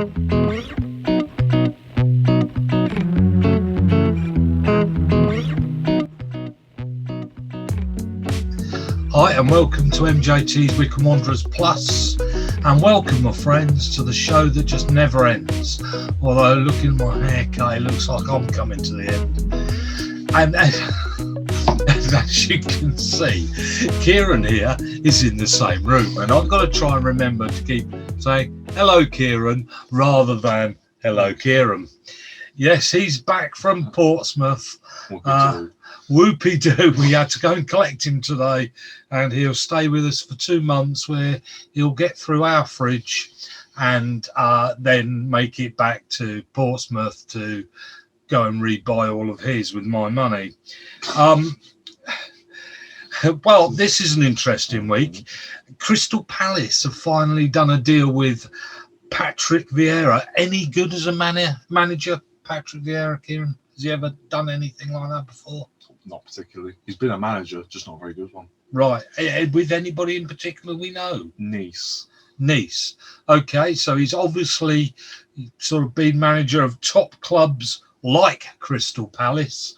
Hi and welcome to MJT's Wycombe Wanderers Plus, and welcome my friends to the show that just never ends. Although looking at my haircut, it looks like I'm coming to the end. And as you can see, Kieran here is in the same room, and I've got to try and remember to keep saying hello Kieran rather than hello Kieran. Yes, he's back from Portsmouth. Whoopie-doo, we had to go and collect him today, and he'll stay with us for 2 months where he'll get through our fridge and then make it back to Portsmouth to go and rebuy all of his with my money. Well, this is an interesting week. Crystal Palace have finally done a deal with Patrick Vieira. Any good as a manager, Patrick Vieira, Kieran? Has he ever done anything like that before? Not particularly. He's been a manager, just not a very good one. Right. With anybody in particular we know? Nice. Okay, so he's obviously sort of been manager of top clubs like Crystal Palace.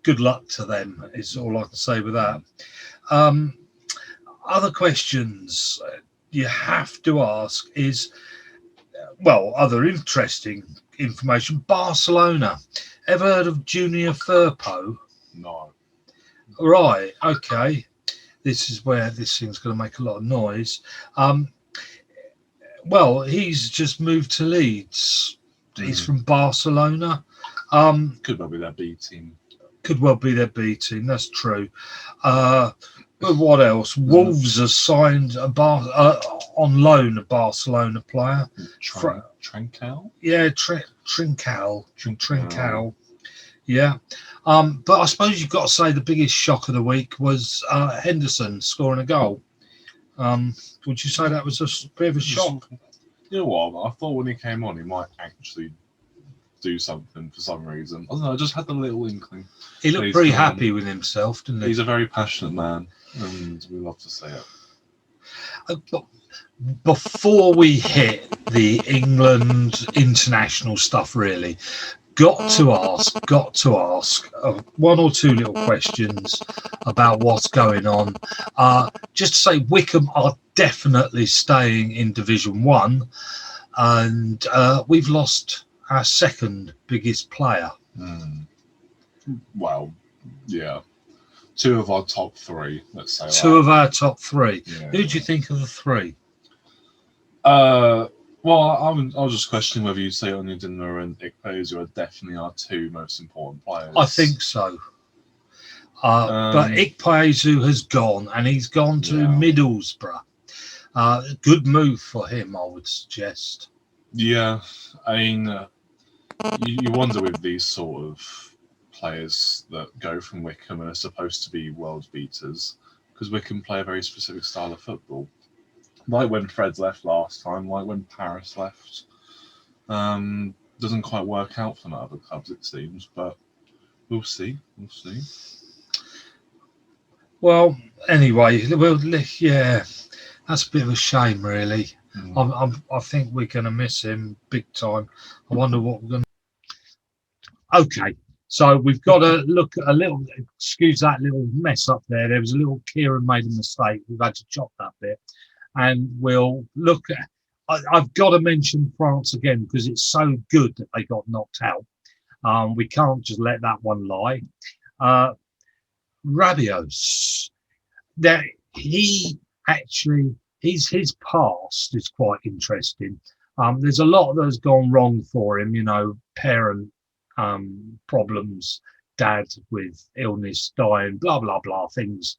Good luck to them is all I can say with that. Other questions you have to ask is, well, other interesting information. Barcelona. Ever heard of Junior Firpo? No. Right, okay. This is where this thing's going to make a lot of noise. Well, he's just moved to Leeds. He's from Barcelona. Could well be their B team. Could well be their B team, that's true. But what else? Wolves has signed on loan a Barcelona player. Trincao? Yeah, Trincao. Yeah. But I suppose you've got to say the biggest shock of the week was Henderson scoring a goal. Would you say that was a bit of a shock? You know what? I thought when he came on, he might actually do something for some reason. I don't know, I just had the little inkling. He looked pretty happy with himself, didn't he? He's a very passionate man, and we love to see it. Before we hit the England international stuff, really, got to ask one or two little questions about what's going on. Just to say, Wycombe are definitely staying in Division 1, and we've lost our second biggest player. Well, yeah. 2 of our top 3, let's say. Two of our top 3. Yeah. Who do you think of the 3? Well, I was just questioning whether you'd say Onyedinma and Ikpeazu are definitely our 2 most important players. I think so. But Ikpeazu has gone, and he's gone to Middlesbrough. Good move for him, I would suggest. Yeah, I mean, you wonder with these sort of players that go from Wycombe and are supposed to be world beaters, because Wycombe play a very specific style of football. Like when Fred's left last time, like when Paris left. Doesn't quite work out for other clubs, it seems, but we'll see. Well, anyway, yeah, that's a bit of a shame, really. I think we're going to miss him big time. I wonder what we're going to... Okay, so we've got to look at a little... Excuse that little mess up there. There was a little... Kieran made a mistake. We've had to chop that bit. And we'll look at... I've got to mention France again because it's so good that they got knocked out. We can't just let that one lie. Rabiot. That his past is quite interesting. There's a lot that has gone wrong for him, parent problems, dad with illness, dying, blah, blah, blah, things,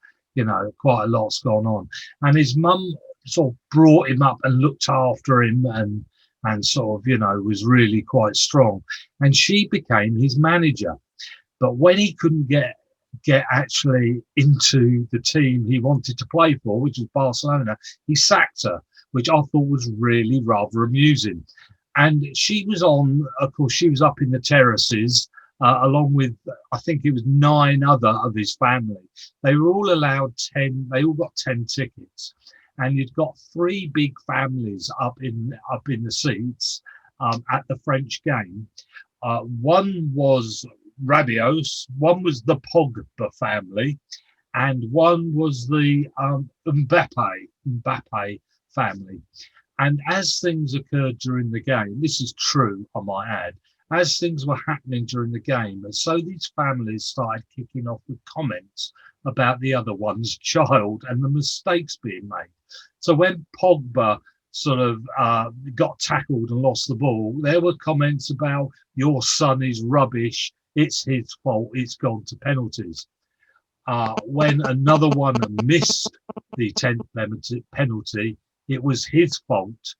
quite a lot's gone on. And his mum sort of brought him up and looked after him and sort of, was really quite strong. And she became his manager. But when he couldn't get actually into the team he wanted to play for, which was Barcelona, he sacked her, which I thought was really rather amusing. And she was up in the terraces along with, I think it was 9 other of his family. They were all allowed 10, they all got 10 tickets. and you'd got three big families up in the seats at the French game. One was Rabios, one was the Pogba family, and one was the Mbappe family. And as things occurred during the game, this is true, I might add, as things were happening during the game, and so these families started kicking off with comments about the other one's child and the mistakes being made. So when Pogba sort of got tackled and lost the ball, there were comments about your son is rubbish, it's his fault, it's gone to penalties. When another one missed the 10th penalty, it was his fault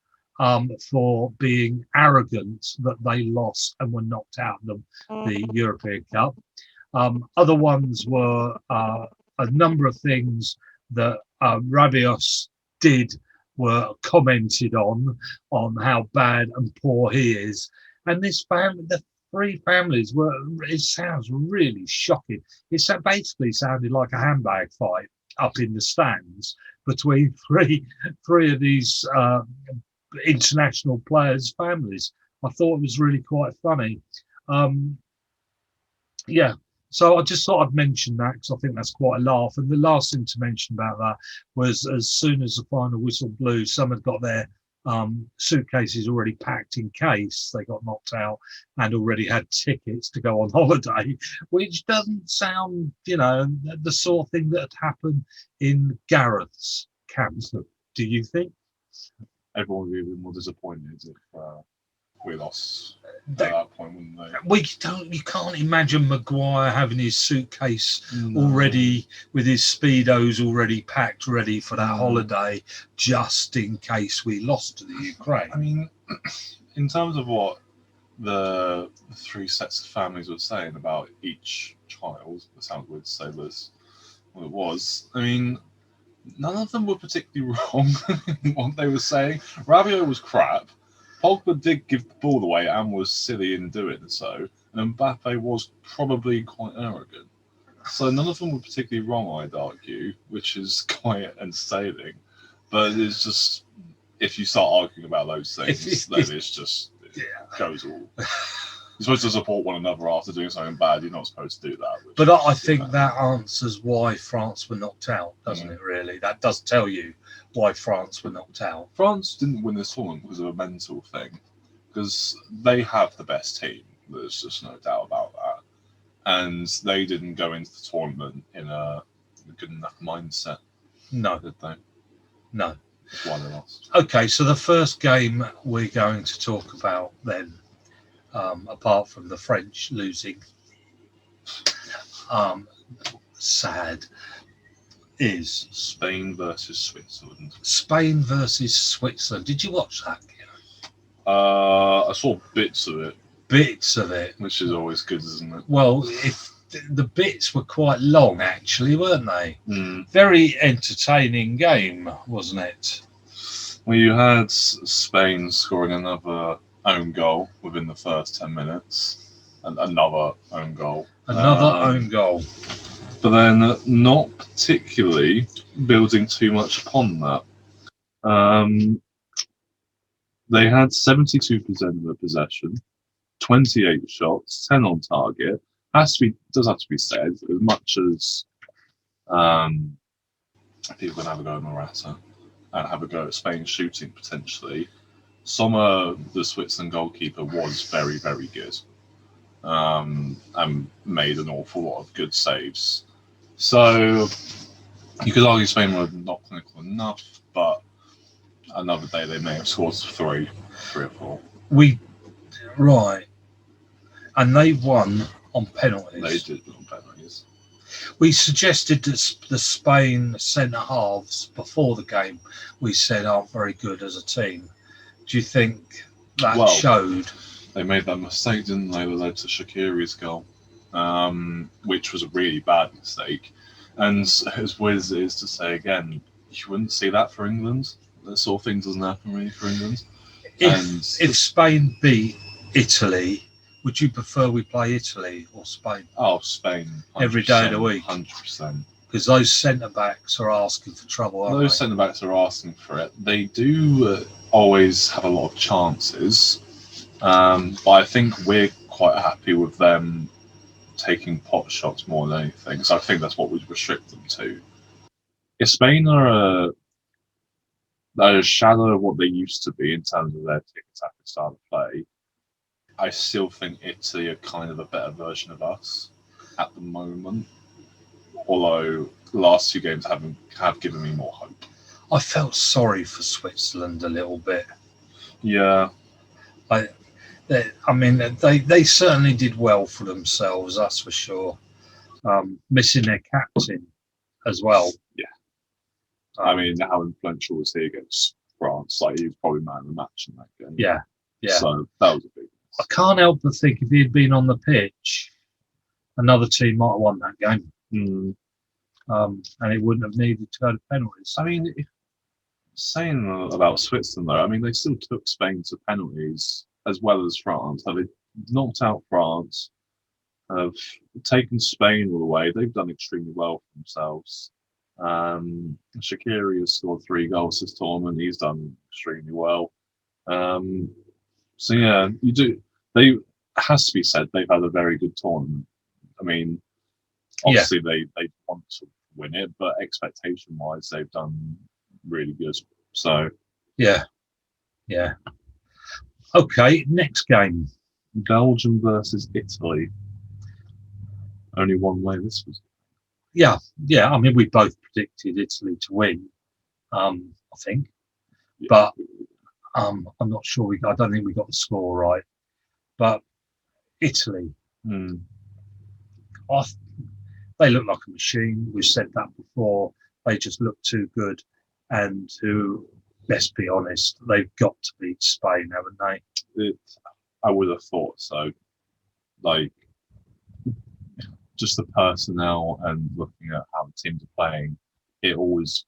for being arrogant that they lost and were knocked out of the European Cup. Other ones were a number of things that Rabios did were commented on how bad and poor he is. And this family, the three families were, it sounds really shocking. It basically sounded like a handbag fight up in the stands between three of these international players' families. I thought it was really quite funny. So I just thought I'd mention that because I think that's quite a laugh. And the last thing to mention about that was as soon as the final whistle blew, some had got their suitcases already packed in case they got knocked out and already had tickets to go on holiday, which doesn't sound, the sort of thing that had happened in Gareth's camp. Do you think? Everyone would be more disappointed if we lost at that point, wouldn't they? You can't imagine Maguire having his suitcase already with his speedos already packed, ready for that holiday, just in case we lost to the Ukraine. I mean, in terms of what the three sets of families were saying about each child, it sounds weird to say this, what it was. I mean, none of them were particularly wrong in what they were saying. Rabiot was crap. Pogba did give the ball away and was silly in doing so, and Mbappe was probably quite arrogant. So none of them were particularly wrong, I'd argue, which is quite entertaining. But it's just, if you start arguing about those things, then it's just, it goes all... You're supposed to support one another after doing something bad. You're not supposed to do that. But I think that answers why France were knocked out, doesn't it, really? That does tell you why France were knocked out. France didn't win this tournament because of a mental thing. Because they have the best team. There's just no doubt about that. And they didn't go into the tournament in a good enough mindset. No. Did they? No. That's why they lost. Okay, so the first game we're going to talk about then, apart from the French losing, sad, is Spain versus Switzerland. Spain versus Switzerland. Did you watch that? I saw bits of it. Bits of it. Which is always good, isn't it? Well, if the bits were quite long, actually, weren't they? Mm. Very entertaining game, wasn't it? Well, you had Spain scoring another own goal within the first 10 minutes, and another own goal. Own goal. But then not particularly building too much upon that. They had 72% of the possession, 28 shots, 10 on target. Does have to be said, as much as people can have a go at Morata and have a go at Spain shooting potentially. Sommer, the Switzerland goalkeeper, was very, very good and made an awful lot of good saves. So you could argue Spain were not clinical enough, but another day they may have scored three or four. Right. And they won on penalties. They did on penalties. We suggested that the Spain centre halves before the game, we said, aren't very good as a team. Do you think that showed? They made that mistake, didn't they? That led to Shaqiri's goal, which was a really bad mistake. And as weird as it is to say again, you wouldn't see that for England. That sort of thing doesn't happen really for England. If Spain beat Italy, would you prefer we play Italy or Spain? Oh, Spain. Every day of the week. 100%. Because those centre backs are asking for trouble, aren't Those they? centre backs are asking for it. They do always have a lot of chances, but I think we're quite happy with them taking pot shots more than anything. So I think that's what we restrict them to. If Spain are a shadow of what they used to be in terms of their tick-tack style of play, I still think Italy are kind of a better version of us at the moment. Although the last two games have given me more hope. I felt sorry for Switzerland a little bit. Yeah. I mean, they certainly did well for themselves, that's for sure. Missing their captain as well. Yeah. I mean, how influential was he against France? Like, he was probably man of the match in that game. Yeah. So that was a big. I can't help but think if he had been on the pitch, another team might have won that game. And it wouldn't have needed to go to penalties. I mean, saying about Switzerland, though, I mean, they still took Spain to penalties as well as France. They knocked out France, have taken Spain all the way. They've done extremely well for themselves. Shaqiri has scored 3 goals this tournament. He's done extremely well. So yeah, you do. They has to be said they've had a very good tournament. I mean, obviously they want to win it, but expectation wise, they've done really good. So yeah. Okay, next game. Belgium versus Italy. Only one way this was. Yeah. I mean, we both predicted Italy to win. I think, but I'm not sure I don't think we got the score right. But Italy, they look like a machine. We've said that before. They just look too good, and let's be honest, they've got to beat Spain, haven't they? I would have thought so. Like, just the personnel and looking at how the teams are playing, it always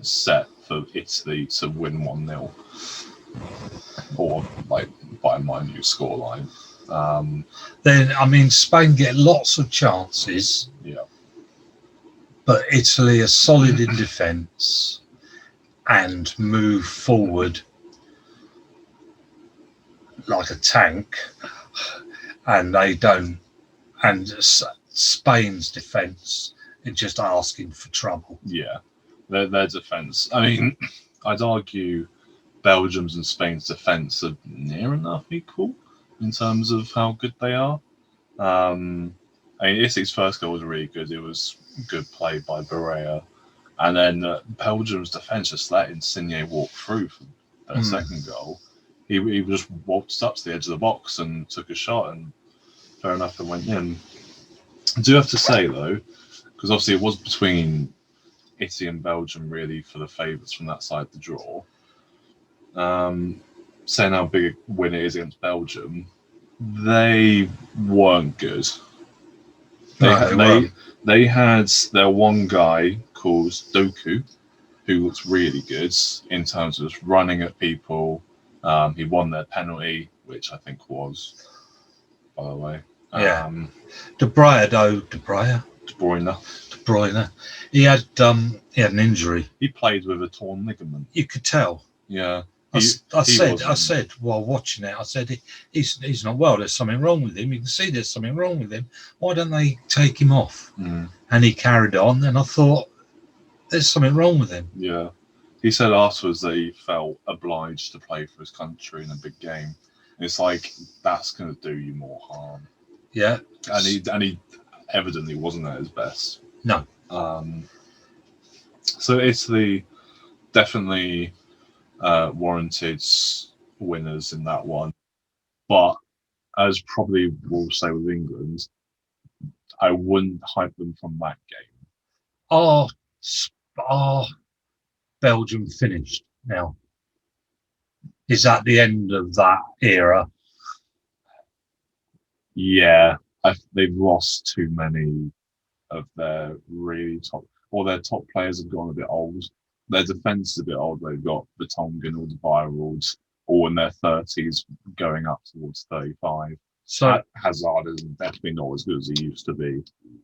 set for Italy to win 1-0 or like by a minute scoreline. Then, I mean, Spain get lots of chances. Yeah. But Italy are solid in defence and move forward like a tank, and they don't. And Spain's defence is just asking for trouble. Yeah, their defence. I mean, I'd argue Belgium's and Spain's defence are near enough equal in terms of how good they are. I mean, Italy's first goal was really good. It was good play by Barrea. And then Belgium's defence just let Insigne walk through for their second goal. He just walked up to the edge of the box and took a shot, and fair enough, it went in. I do have to say, though, because obviously it was between Italy and Belgium really for the favourites from that side of the draw. Saying how big a win it is against Belgium, they weren't good. They had their one guy called Doku, who looks really good in terms of just running at people. He won their penalty, which I think was, by the way. De Bruyne. De Bruyne. He had an injury. He played with a torn ligament. You could tell. Yeah. I said while watching it, I said he's not well. There's something wrong with him. You can see there's something wrong with him. Why don't they take him off? And he carried on. And I thought there's something wrong with him. Yeah. He said afterwards that he felt obliged to play for his country in a big game. And it's like that's going to do you more harm. Yeah. And he evidently wasn't at his best. No. So Italy definitely warranted winners in that one. But as probably we'll say with England, I wouldn't hype them from that game. Are Belgium finished now? Is that the end of that era? Yeah, they've lost too many of their really top. All their top players have gone a bit old. Their defence is a bit old. They've got Vertonghen, Alderweireld, all in their 30s, going up towards 35. So Hazard is definitely not as good as he used to be,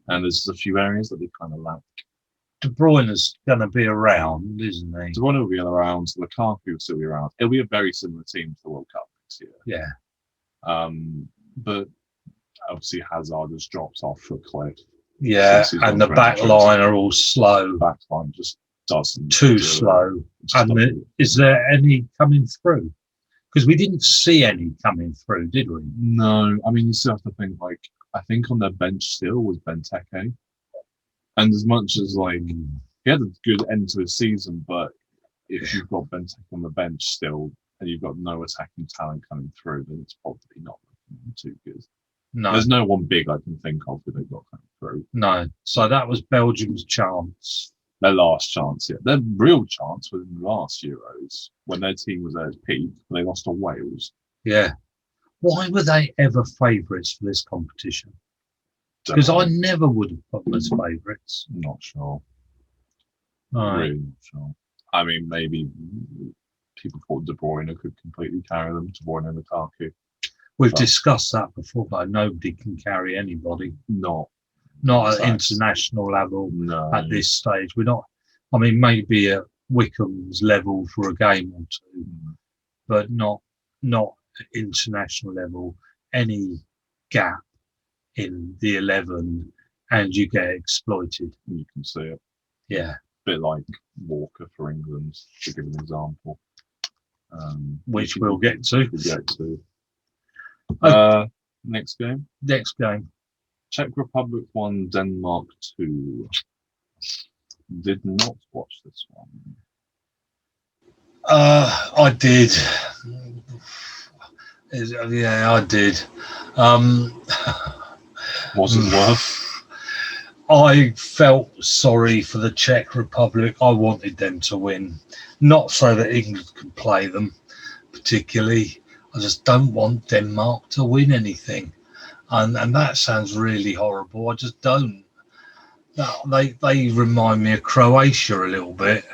and there's a few areas that they kind of lack. De Bruyne's going to be around, isn't he? De Bruyne will be around. Lukaku will still be around. It'll be a very similar team to the World Cup next year. Yeah. But obviously Hazard has dropped off a cliff. Yeah, and the back line are all slow. Back line just doesn't. Too slow. And is there any coming through? Because we didn't see any coming through, did we? No, I mean, you still have to think, like, I think on their bench still was Benteke. And as much as, like, he had a good end to his season, but if you've got Benteke on the bench still and you've got no attacking talent coming through, then it's probably not looking too good. No. There's no one big I can think of who they've got coming through. No. So that was Belgium's chance. Their last chance, yeah. Their real chance was in the last Euros when their team was at its peak. They lost to Wales. Yeah. Why were they ever favourites for this competition? Because I never would have put them as favourites. Not sure. Right. Really not sure. I mean, maybe people thought De Bruyne could completely carry them. De Bruyne and Lukaku. We've discussed that before, but nobody can carry anybody. Not at international level. No. At this stage. We're not. I mean, maybe at Wickham's level for a game or two, but not at international level. Any gap in the 11 and you get exploited. You can see it. Yeah. A bit like Walker for England, to give an example. Which we'll get to. Next game. Next game. Czech Republic 1, Denmark 2. Did not watch this one. I did. Yeah, I did. Wasn't worth. I felt sorry for the Czech Republic. I wanted them to win, not so that England could play them particularly. I just don't want Denmark to win anything, and that sounds really horrible. I just don't. They remind me of Croatia a little bit.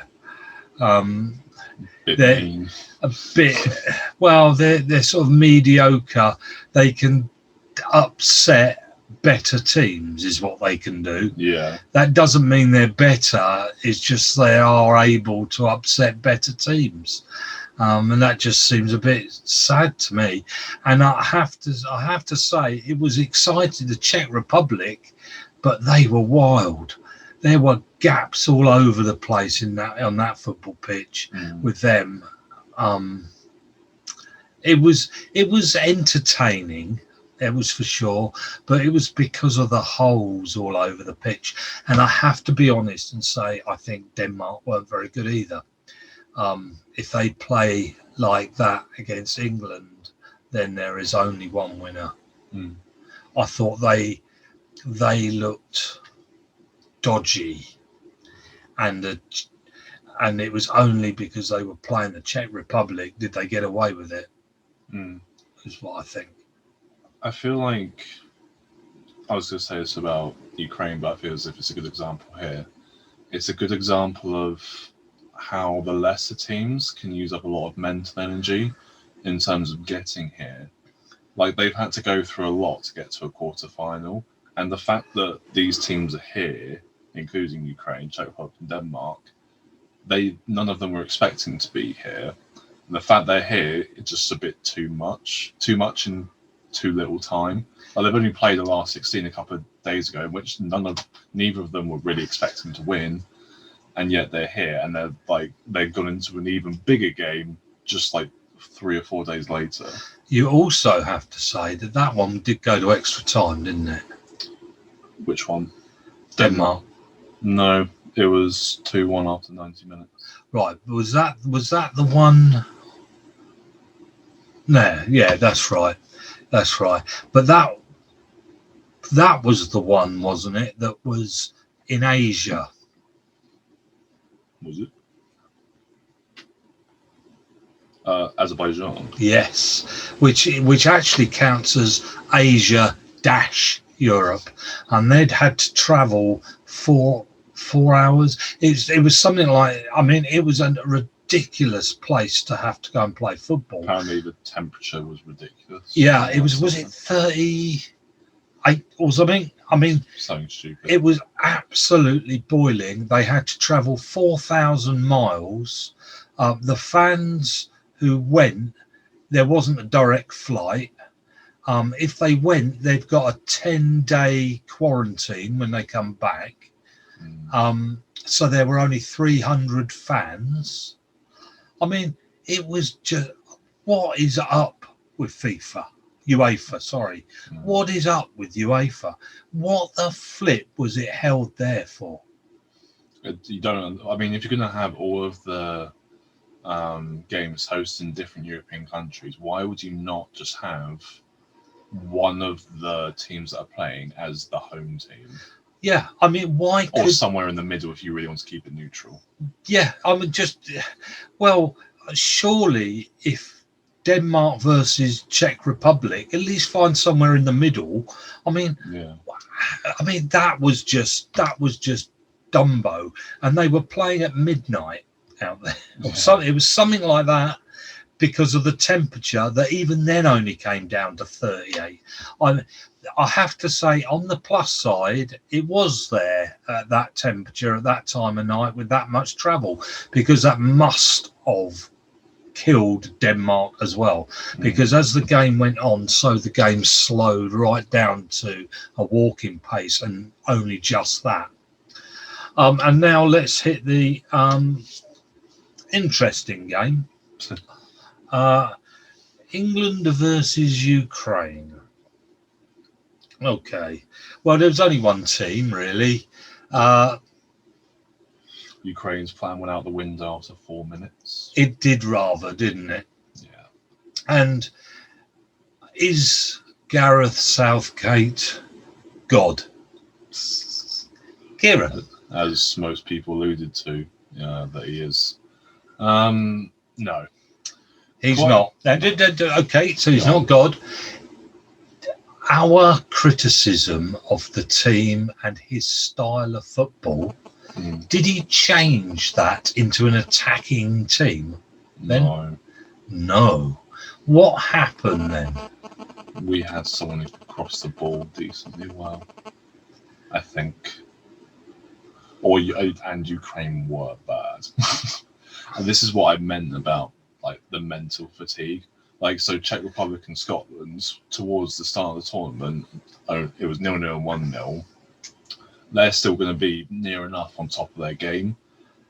They're a bit. Well, they're sort of mediocre. They can upset better teams is what they can do. Yeah. That doesn't mean they're better. It's just they are able to upset better teams. And that just seems a bit sad to me. And I have to say it was exciting, the Czech Republic, but they were wild. There were gaps all over the place on that football pitch with them. It was entertaining. It was for sure, but it was because of the holes all over the pitch. And I have to be honest and say, I think Denmark weren't very good either. If they play like that against England, then there is only one winner. I thought they looked dodgy, and it was only because they were playing the Czech Republic did they get away with it. Is what I think. I feel like I was going to say this about Ukraine, but I feel as if it's a good example here. It's a good example of how the lesser teams can use up a lot of mental energy in terms of getting here. Like, they've had to go through a lot to get to a quarter-final, and the fact that these teams are here, including Ukraine, Czech Republic and Denmark, none of them were expecting to be here. And the fact they're here is just a bit too much in too little time. Like, they've only played the last 16 a couple of days ago, in which neither of them were really expecting to win, and yet they're here, and they've gone into an even bigger game just like 3 or 4 days later. You also have to say that one did go to extra time, didn't it? Which one? Denmark. No, it was 2-1 after 90 minutes. Right. Was that the one? No, yeah, that's right. That's right. But that was the one, wasn't it? That was in Asia. Was it? Azerbaijan. Yes, which actually counts as Asia-Europe, and they'd had to travel 4 hours. It was something like, I mean, it was a ridiculous place to have to go and play football. Apparently, the temperature was ridiculous. Yeah, it was. Was it 38 or something? I mean, something stupid. it was absolutely boiling. They had to travel 4,000 miles. The fans who went, there wasn't a direct flight. If they went, they've got a 10-day quarantine when they come back. So there were only 300 fans. I mean, it was just, what is up with UEFA, sorry. What is up with UEFA? What the flip was it held there for? You don't. I mean, if you're going to have all of the games hosted in different European countries, why would you not just have one of the teams that are playing as the home team? Yeah, I mean, why? Or somewhere in the middle if you really want to keep it neutral. Yeah, I mean, well, surely if Denmark versus Czech Republic, at least find somewhere in the middle. I mean, that was just Dumbo, and they were playing at midnight out there. It was something like that, because of the temperature that even then only came down to 38. I have to say, on the plus side, it was there at that temperature at that time of night with that much travel, because that must have killed Denmark as well. Because as the game went on, so the game slowed right down to a walking pace, and only just that. And now let's hit the interesting game. England versus Ukraine. Okay. Well, there was only one team, really. Ukraine's plan went out the window after 4 minutes. It did rather, didn't it? Yeah. And is Gareth Southgate God? Kieran? As most people alluded to, that he is. No. He's not. Okay, so he's not God. Our criticism of the team and his style of football, did he change that into an attacking team? Then? No. What happened then? We had someone who crossed the ball decently well, I think. And Ukraine were bad. And this is what I meant about the mental fatigue. So Czech Republic and Scotland, towards the start of the tournament, it was 0-0 and 1-0. They're still going to be near enough on top of their game,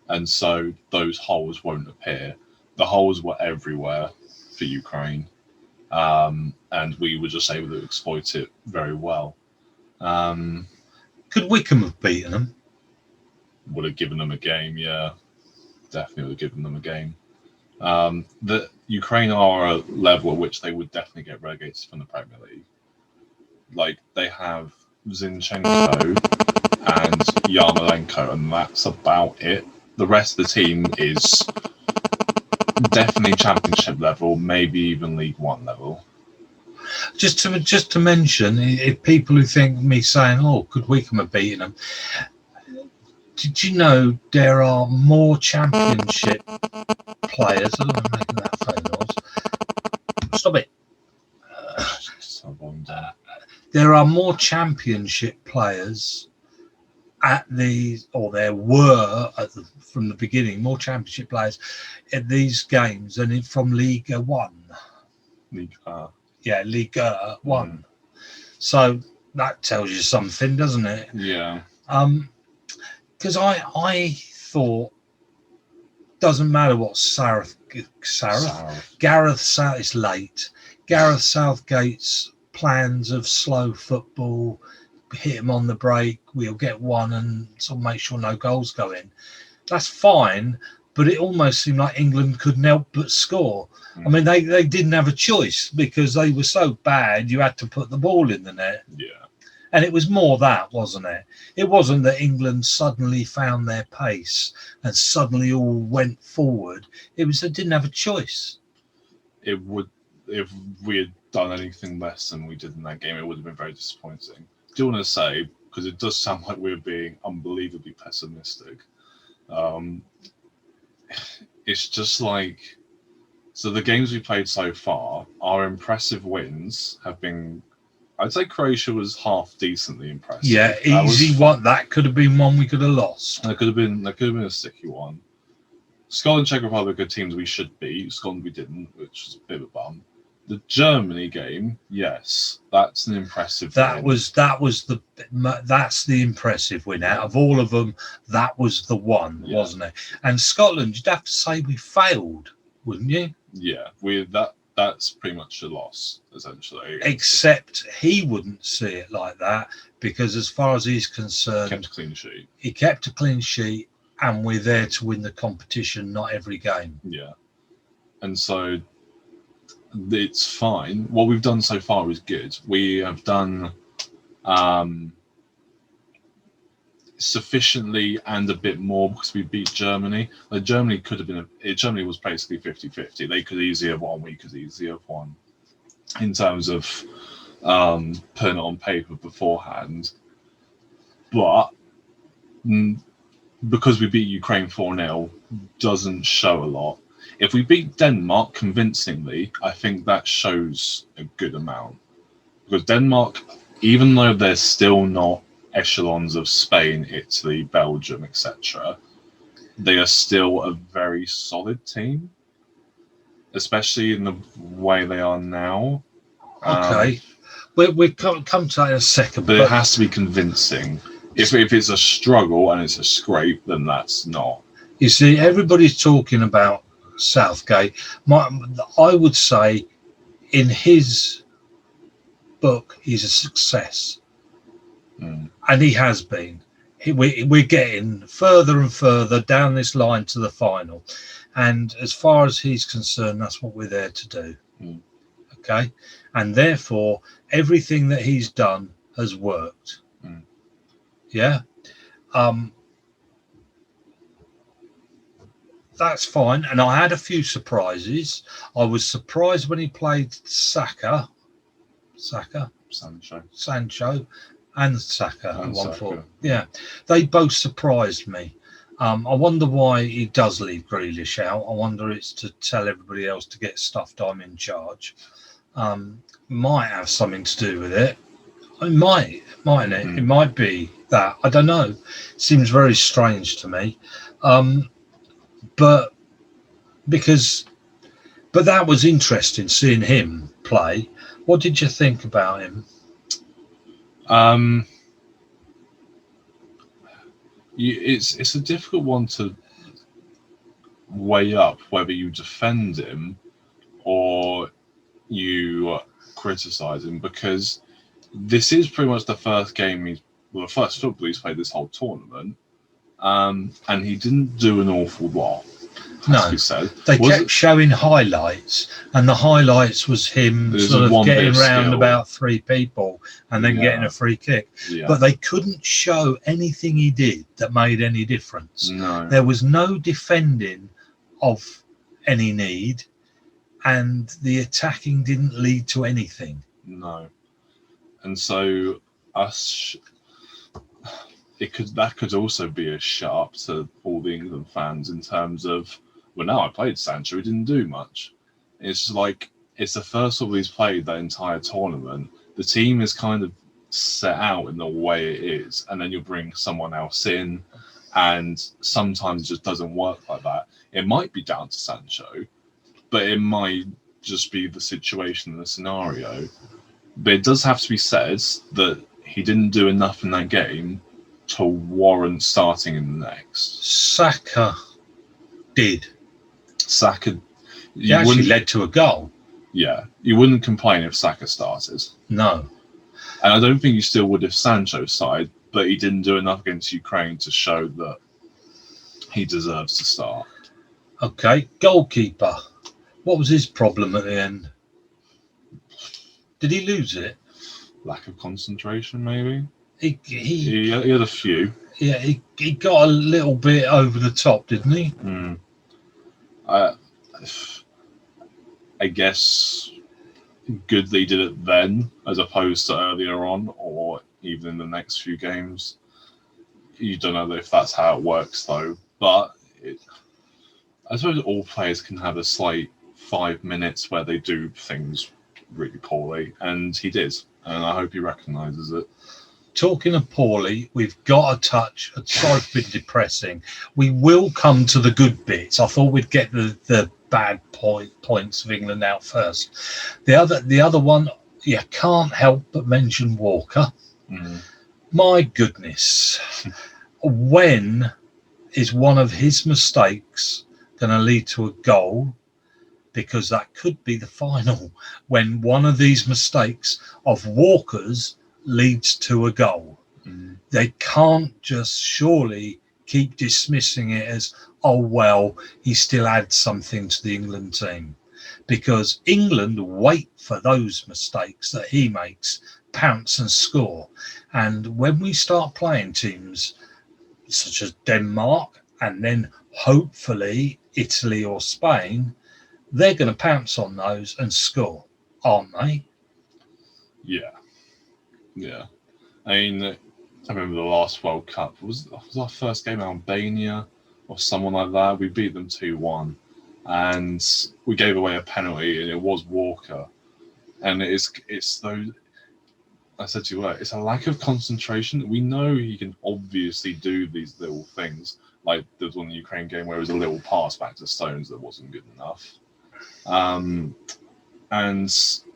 and so those holes won't appear. The holes were everywhere for Ukraine, and we were just able to exploit it very well. Could Wickham have beaten them? Would have given them a game, yeah. Definitely would have given them a game. The Ukraine are a level at which they would definitely get relegated from the Premier League. They have Zinchenko and Yarmolenko, and that's about it. The rest of the team is definitely Championship level, maybe even League One level. Just to mention, if people who think me saying, "Oh, could Wickham have beaten them?" Did you know there are more Championship players? I'm making that phone noise. Stop it. There are more Championship players there were from the beginning, more Championship players at these games than from Liga 1. Yeah, Liga 1. So that tells you something, doesn't it? Yeah. Because I thought, doesn't matter what Gareth South is late. Gareth Southgate's plans of slow football, hit him on the break, we'll get one and sort of make sure no goals go in. That's fine, but it almost seemed like England couldn't help but score. I mean, they didn't have a choice because they were so bad, you had to put the ball in the net. Yeah. And it was more that, wasn't it? It wasn't that England suddenly found their pace and suddenly all went forward. It was they didn't have a choice. It would, if we had done anything less than we did in that game, it would have been very disappointing. Do you want to say, because it does sound like we're being unbelievably pessimistic, it's just like, so the games we played so far, our impressive wins have been. I'd say Croatia was half decently impressive. Yeah, That was easy one. That could have been one we could have lost. That could have been a sticky one. Scotland, Czech Republic are teams we should beat. Scotland we didn't, which was a bit of a bum. The Germany game, yes, that's an impressive win. That's the impressive win out of all of them. That was the one, wasn't it? And Scotland, you'd have to say we failed, wouldn't you? Yeah, that's pretty much a loss essentially. Except he wouldn't see it like that, because as far as he's concerned, kept a clean sheet. He kept a clean sheet, and we're there to win the competition, not every game. Yeah, and so it's fine. What we've done so far is good. We have done sufficiently and a bit more because we beat Germany. Like Germany could have been Germany was basically 50-50. They could easily have won, we could easily have won in terms of putting it on paper beforehand. But because we beat Ukraine 4-0 doesn't show a lot. If we beat Denmark convincingly, I think that shows a good amount. Because Denmark, even though they're still not echelons of Spain, Italy, Belgium, etc., they are still a very solid team, especially in the way they are now. Okay, we'll come to that in a second. But it has to be convincing. If it's a struggle and it's a scrape, then that's not. You see, everybody's talking about Southgate. I would say in his book, he's a success. And he has been. We're getting further and further down this line to the final. And as far as he's concerned, that's what we're there to do. Okay? And therefore, everything that he's done has worked. Yeah? That's fine. And I had a few surprises. I was surprised when he played Sancho, and Saka. Yeah, they both surprised me. I wonder why he does leave Grealish out. I wonder it's to tell everybody else to get stuffed. I'm in charge. Might have something to do with it. It might, mightn't it? It might be that. I don't know. Seems very strange to me. But that was interesting seeing him play. What did you think about him? It's a difficult one to weigh up whether you defend him or you criticize him, because this is pretty much the first game the first football he's played this whole tournament, and he didn't do an awful lot. No, they kept showing highlights, and the highlights was him sort of getting around about three people and then getting a free kick. Yeah. But they couldn't show anything he did that made any difference. No. There was no defending of any need, and the attacking didn't lead to anything. No. And so that could also be a shut up to all the England fans in terms of, well, now I played Sancho, he didn't do much. It's like, it's the first one he's played that entire tournament. The team is kind of set out in the way it is, and then you bring someone else in, and sometimes it just doesn't work like that. It might be down to Sancho, but it might just be the situation and the scenario. But it does have to be said that he didn't do enough in that game to warrant starting in the next. Saka did. He actually led to a goal. Yeah, you wouldn't complain if Saka started. No. And I don't think you still would if Sancho started, but he didn't do enough against Ukraine to show that he deserves to start. Okay, goalkeeper. What was his problem at the end? Did he lose it? Lack of concentration, maybe? He had a few. Yeah, he got a little bit over the top, didn't he? I guess good that he did it then as opposed to earlier on, or even in the next few games. You don't know if that's how it works, though. But I suppose all players can have a slight 5 minutes where they do things really poorly, and he did, and I hope he recognises it. Talking of poorly, we've got a touch. Sorry for being depressing. We will come to the good bits. I thought we'd get the bad points of England out first. The other one, you can't help but mention Walker. Mm. My goodness, when is one of his mistakes going to lead to a goal? Because that could be the final, when one of these mistakes of Walker's leads to a goal. Mm. They can't just surely keep dismissing it as, oh, well, he still adds something to the England team. Because England wait for those mistakes that he makes, pounce and score. And when we start playing teams such as Denmark and then hopefully Italy or Spain, they're going to pounce on those and score, aren't they? Yeah. Yeah. I mean, I remember the last World Cup. Was our first game Albania or someone like that? We beat them 2-1. And we gave away a penalty, and it was Walker. And it's those. I said to you, it's a lack of concentration. We know he can obviously do these little things. Like there was one in the Ukraine game where it was a little pass back to Stones that wasn't good enough. And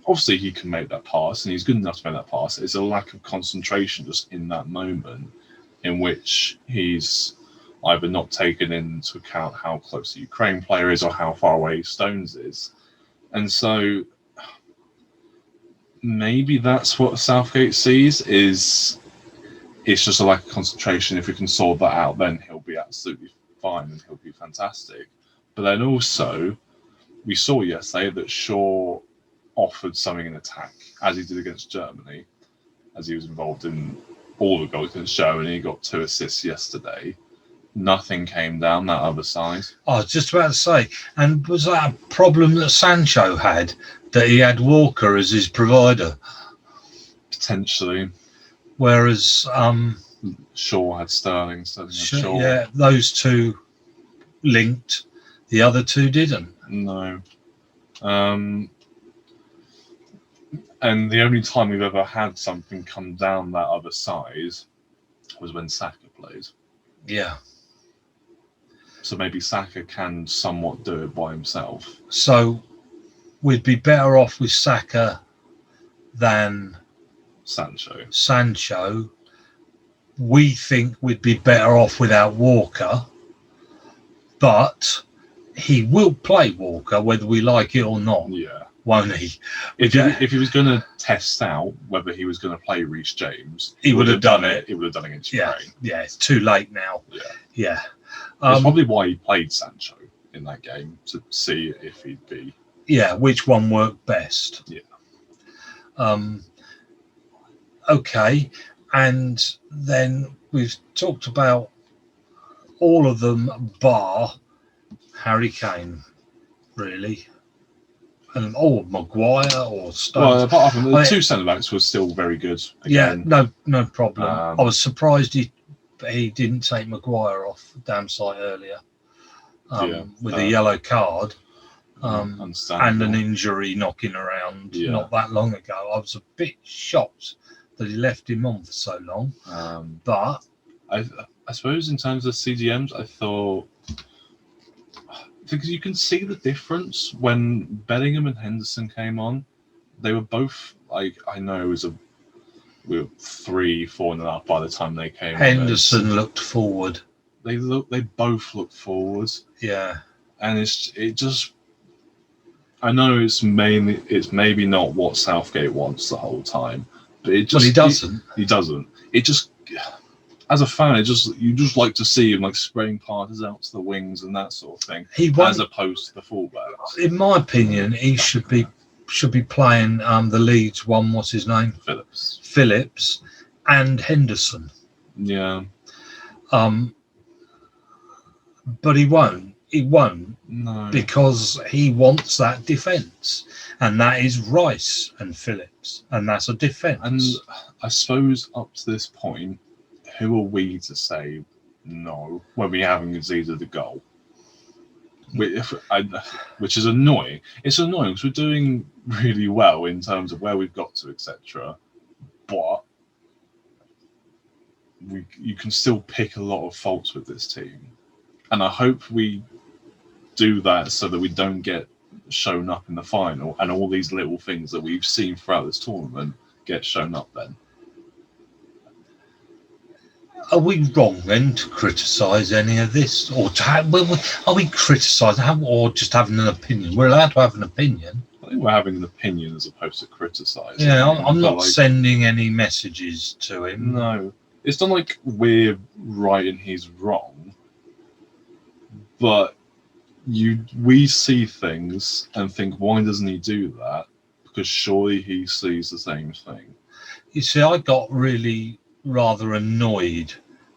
obviously he can make that pass, and he's good enough to make that pass. It's a lack of concentration just in that moment in which he's either not taken into account how close the Ukraine player is or how far away Stones is. And so maybe that's what Southgate sees, is it's just a lack of concentration. If we can sort that out, then he'll be absolutely fine and he'll be fantastic. But then also, we saw yesterday that Shaw offered something in attack, as he did against Germany, as he was involved in all the goals against Germany. He got 2 assists yesterday. Nothing came down that other side. I was just about to say, and was that a problem that Sancho had, that he had Walker as his provider? Potentially. Whereas Shaw had Sterling. Sterling had Shaw. Yeah, those two linked, the other two didn't. No. And the only time we've ever had something come down that other side was when Saka played. Yeah. So maybe Saka can somewhat do it by himself. So we'd be better off with Saka than Sancho. We think we'd be better off without Walker, but he will play Walker whether we like it or not. Yeah. Won't he? If he was going to test out whether he was going to play Reece James, he would have done it. He would have done it against Ukraine. Yeah, it's too late now. Yeah. That's probably why he played Sancho in that game, to see if he'd be. Yeah, which one worked best. Yeah. Okay, and then we've talked about all of them bar Harry Kane, really. And Maguire or Stones. Well, apart from the 2 centre backs were still very good. Again. Yeah, no problem. I was surprised he didn't take Maguire off damn sight earlier with a yellow card and an injury knocking around not that long ago. I was a bit shocked that he left him on for so long. But I suppose in terms of CDMs, I thought, because you can see the difference when Bellingham and Henderson came on. They were both, like, I know we were 3-4 up by the time they came. Henderson looked forward. They both looked forward. Yeah, and it just. I know it's maybe not what Southgate wants the whole time, but it just. Well, he doesn't. He doesn't. It just. As a fan, you just like to see him like spraying passes out to the wings and that sort of thing, as opposed to the fullbacks. In my opinion, he should be playing the Leeds one. What's his name? Phillips and Henderson. Yeah. But he won't. He won't. No. Because he wants that defence, and that is Rice and Phillips, and that's a defence. And I suppose up to this point, who are we to say no when we haven't conceded the goal? which is annoying. It's annoying because we're doing really well in terms of where we've got to, etc. But you can still pick a lot of faults with this team, and I hope we do that so that we don't get shown up in the final, and all these little things that we've seen throughout this tournament get shown up then. Are we wrong then to criticise any of this, or are we criticising, or just having an opinion? We're allowed to have an opinion. I think we're having an opinion as opposed to criticising. Yeah, I'm not sending any messages to him. No, it's not like we're right and he's wrong, but we see things and think, why doesn't he do that? Because surely he sees the same thing. You see, I got really rather annoyed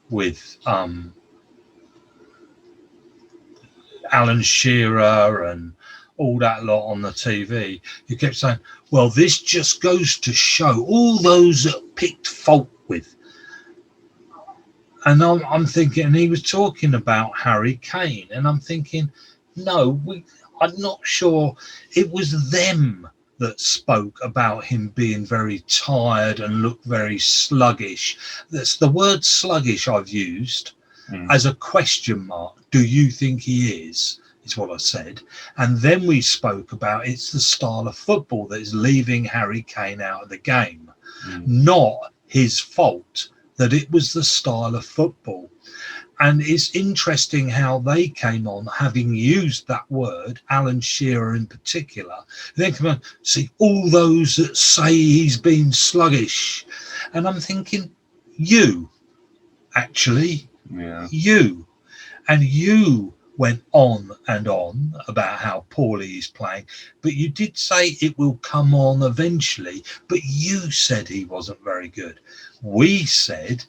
with Alan Shearer and all that lot on the TV. You kept saying, well, this just goes to show all those that picked fault with. And I'm thinking, and he was talking about Harry Kane, and I'm thinking, no, I'm not sure it was them that spoke about him being very tired and looked very sluggish. That's the word sluggish I've used as a question mark. Do you think he is what I said. And then we spoke about it's the style of football that is leaving Harry Kane out of the game. Not his fault that it was the style of football. And it's interesting how they came on, having used that word, Alan Shearer in particular. Then come on, see all those that say he's been sluggish. And I'm thinking, you, actually, you. And you went on and on about how poorly he's playing. But you did say it will come on eventually. But you said he wasn't very good. We said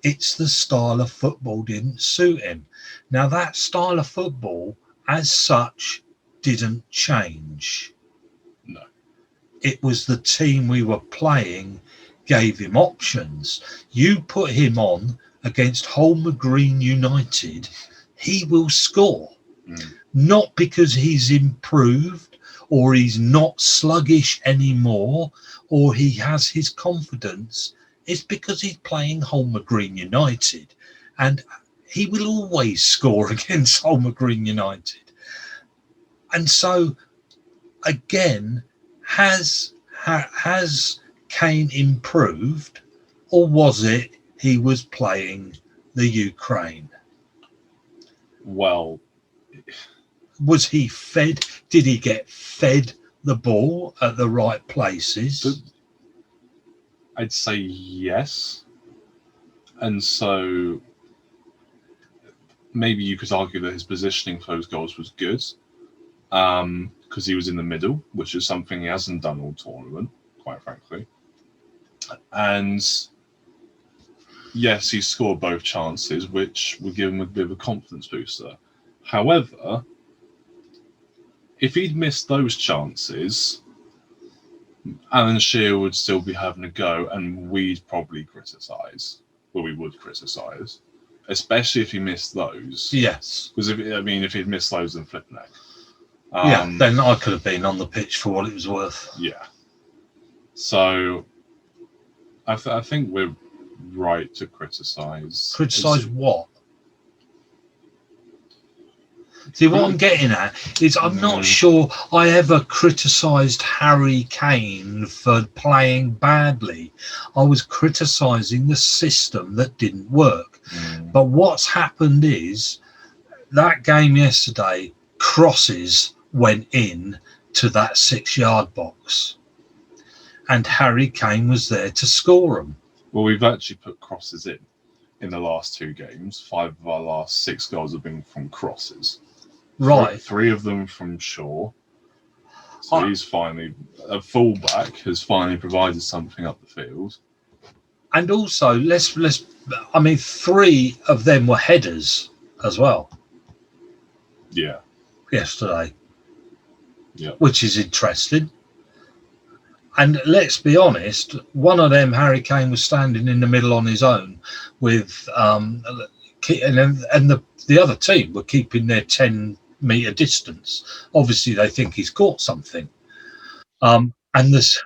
it's the style of football didn't suit him. Now, that style of football, as such, didn't change. No. It was the team we were playing gave him options. You put him on against Holmer Green United, he will score. Not because he's improved or he's not sluggish anymore or he has his confidence. It's because he's playing Holmer Green United, and he will always score against Holmer Green United. And so, again, has Kane improved, or was it he was playing the Ukraine? Well, was he fed? Did he get fed the ball at the right places? I'd say yes. And so maybe you could argue that his positioning for those goals was good because he was in the middle, which is something he hasn't done all tournament, quite frankly. And yes, he scored both chances, which would give him a bit of a confidence booster. However, if he'd missed those chances, Alan Shearer would still be having a go, and we'd probably criticise. Well, we would criticise, especially if he missed those. Yes. Because if he'd missed those, then flip neck. Then I could have been on the pitch for what it was worth. Yeah. So, I think we're right to criticise. Criticise what? See, what I'm getting at is I'm not sure I ever criticised Harry Kane for playing badly. I was criticising the system that didn't work. But what's happened is that game yesterday, crosses went in to that 6-yard box. And Harry Kane was there to score them. Well, we've actually put crosses in the last 2 games. 5 of our last 6 goals have been from crosses. Right. 3 of them from Shaw. So he's finally, a fullback has finally provided something up the field. And also, 3 of them were headers as well. Yeah. Yesterday. Yeah. Which is interesting. And let's be honest, one of them, Harry Kane, was standing in the middle on his own with, and the other team were keeping their 10 metre distance. Obviously, they think he's caught something. And this,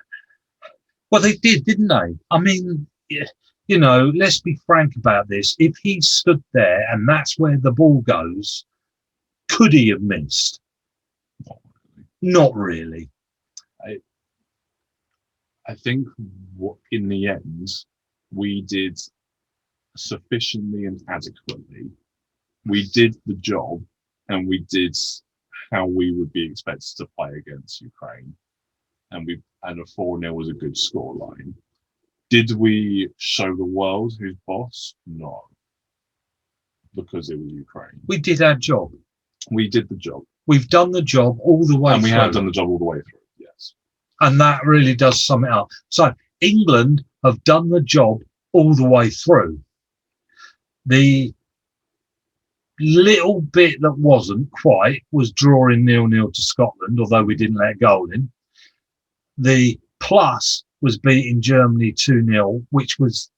well, they did, didn't they? I mean, you know, let's be frank about this. If he stood there and that's where the ball goes, could he have missed? Not really. I think in the end, we did sufficiently and adequately. We did the job, and we did how we would be expected to play against Ukraine. And a 4-0 was a good scoreline. Did we show the world who's boss? No. Because it was Ukraine. We did our job. We did the job. We've done the job all the way through. And we have done the job all the way through, yes. And that really does sum it up. So England have done the job all the way through. The little bit that wasn't quite was drawing 0-0 to Scotland, although we didn't let a goal in. The plus was beating Germany 2-0, which was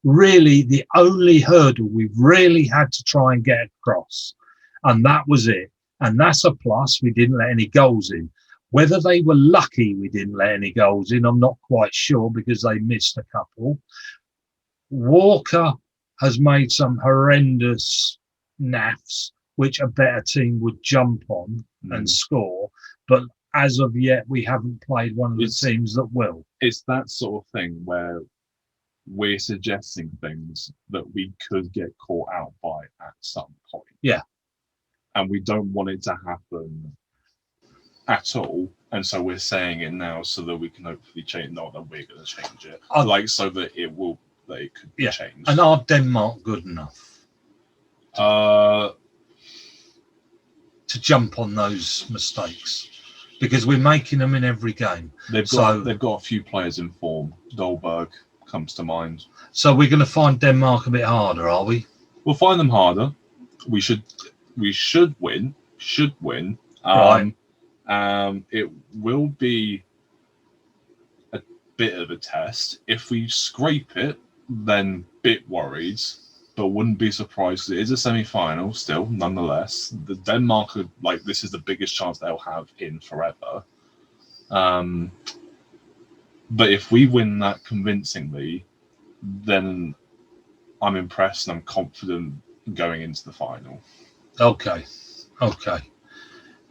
really the only hurdle we really had to try and get across. And that was it. And that's a plus. We didn't let any goals in. Whether they were lucky we didn't let any goals in, I'm not quite sure, because they missed a couple. Walker has made some horrendous naffs, which a better team would jump on and score. But as of yet, we haven't played one of the teams that will. It's that sort of thing where we're suggesting things that we could get caught out by at some point. Yeah. And we don't want it to happen at all. And so we're saying it now so that we can hopefully change. Not that we're going to change it. So that it could be changed. And are Denmark good enough to jump on those mistakes? Because we're making them in every game. They've got a few players in form. Dolberg comes to mind. So we're going to find Denmark a bit harder, are we? We'll find them harder. We should win. Right. It will be a bit of a test. If we scrape it, then bit worried, but wouldn't be surprised. It is a semi-final still, nonetheless. The Denmark, this is the biggest chance they'll have in forever. But if we win that convincingly, then I'm impressed and I'm confident going into the final. Okay.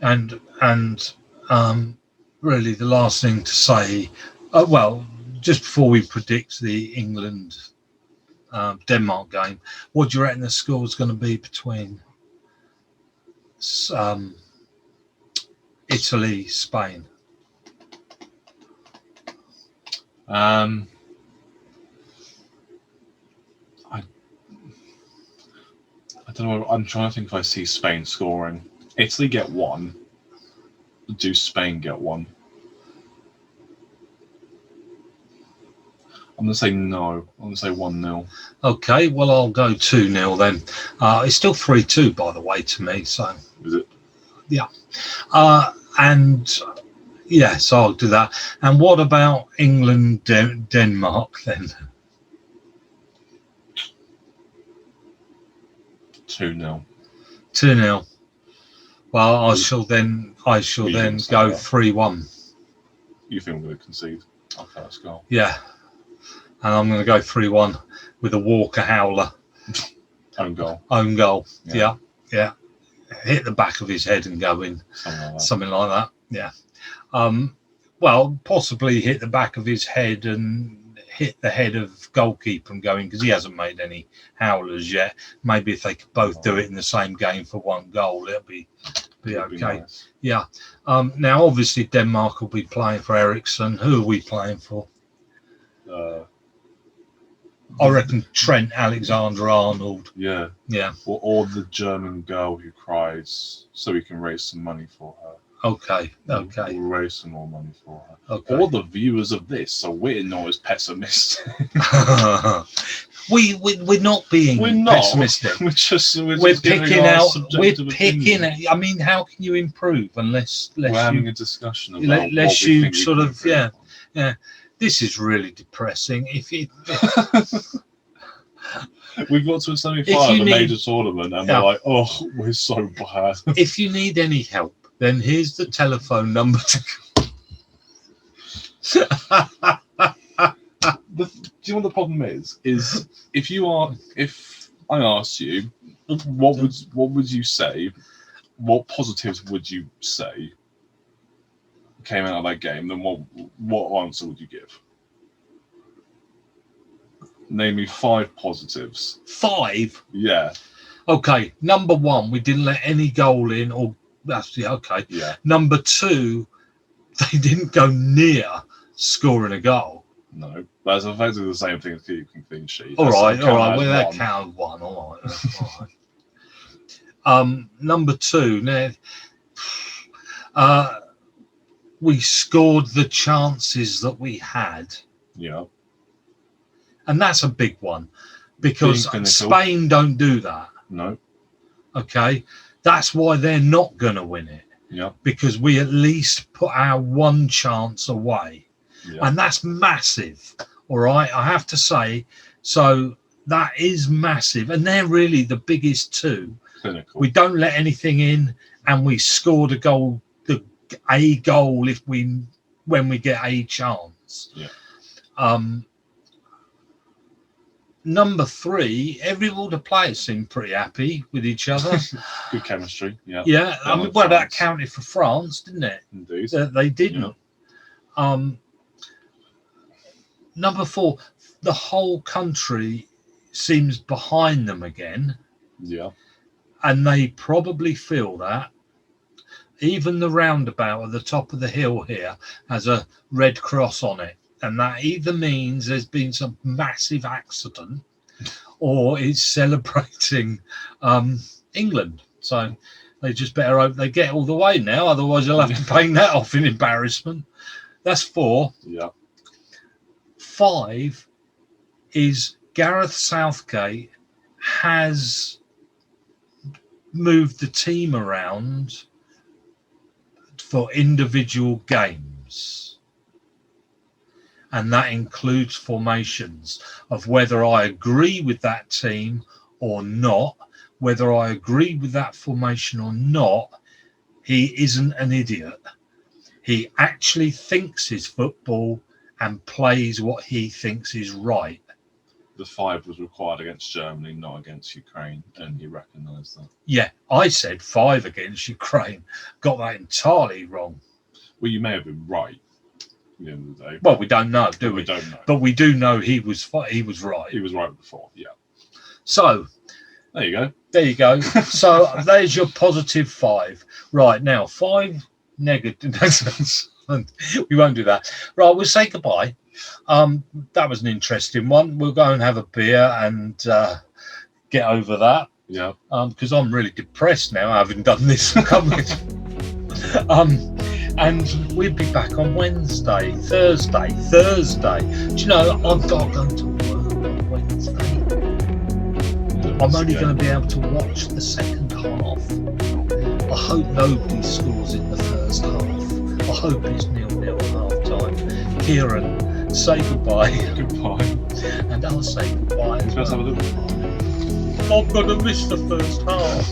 And really the last thing to say, just before we predict the England Denmark game, what do you reckon the score is going to be between Italy, Spain? I don't know. I'm trying to think if I see Spain scoring. Italy get 1. Do Spain get 1? I'm going to say no. I'm going to say 1-0. Okay, well, I'll go 2-0 then. It's still 3-2, by the way, to me. So is it? Yeah. Yes, I'll do that. And what about England, Denmark then? 2-0. 2-0. Well, I shall then go 3-1. You think we're going to concede our first goal? Yeah. And I'm going to go 3-1 with a Walker howler. Own goal. Yeah. Hit the back of his head and go in. Something like that. Yeah. Well, possibly hit the back of his head and hit the head of goalkeeper and go in, because he hasn't made any howlers yet. Maybe if they could both do it in the same game for one goal, it'll be okay. Nice. Yeah. Now, obviously, Denmark will be playing for Eriksson. Who are we playing for? I reckon Trent Alexander-Arnold. Yeah. Or the German girl who cries, so we can raise some money for her. Okay. We'll raise some more money for her. Okay. Or the viewers of this, so we're not as pessimistic. We're not being pessimistic. We're picking. I mean, how can you improve unless we're having a discussion about unless you sort of yeah. This is really depressing. We've got to a semi-final If of you a need- major tournament, and Yeah. we're like, oh, we're so bad. If you need any help, then here's the telephone number to Do you know what the problem is? Is if I asked you, what would you say? What positives would you say came out of that game? Then what answer would you give? Name me 5 positives. 5. Yeah, Okay, number 1, we didn't let any goal in, or that's okay. yeah. Number 2, they didn't go near scoring a goal. No, that's effectively the same thing as keeping clean sheet. All right. Well, Well, that counted 1. All right. Number 2, now, we scored the chances that we had, Yeah, and that's a big one because Being clinical. Spain don't do that. no, Okay, that's why they're not going to win it, yeah, because we at least put our one chance away. yeah. And that's massive. All right, I have to say. So that is massive, and they're really the biggest two. Clinical. We don't let anything in, and we scored a goal when we get a chance. Yeah. Number 3, all the players seem pretty happy with each other. Good chemistry. Yeah, Yeah, I mean, well, that France. counted for France, didn't it? indeed. They didn't. Number 4, the whole country seems behind them again, Yeah, and they probably feel that. Even the roundabout at the top of the hill here has a red cross on it, and that either means there's been some massive accident or it's celebrating England. So they just better hope they get all the way now, otherwise they'll have to pay that off in embarrassment. That's 4. yeah, 5 is Gareth Southgate has moved the team around for individual games. And that includes formations of whether I agree with that team or not, whether I agree with that formation or not. He isn't an idiot. He actually thinks his football and plays what he thinks is right. the 5 was required against Germany, not against Ukraine, and he recognised that. Yeah, I said 5 against Ukraine. Got that entirely wrong. Well, you may have been right at the end of the day. Well, we don't know, do we we? don't know. But we do know he was right. He was right before. Yeah. So There you go. there you go. So there's your positive 5. Right, now 5 negative. We won't do that. Right, we'll say goodbye. That was an interesting one. We'll go and have a beer and get over that. Yeah. Because I'm really depressed now, having done this. And we'll be back on Thursday. Do you know, I've got to go to work on Wednesday. I'm only going to be able to watch the second half. I hope nobody scores in the first half. I hope it's 0-0 at half time. Kieran, say goodbye. Goodbye. And I'll say goodbye as Let's have a well. look. I'm going to miss the first half.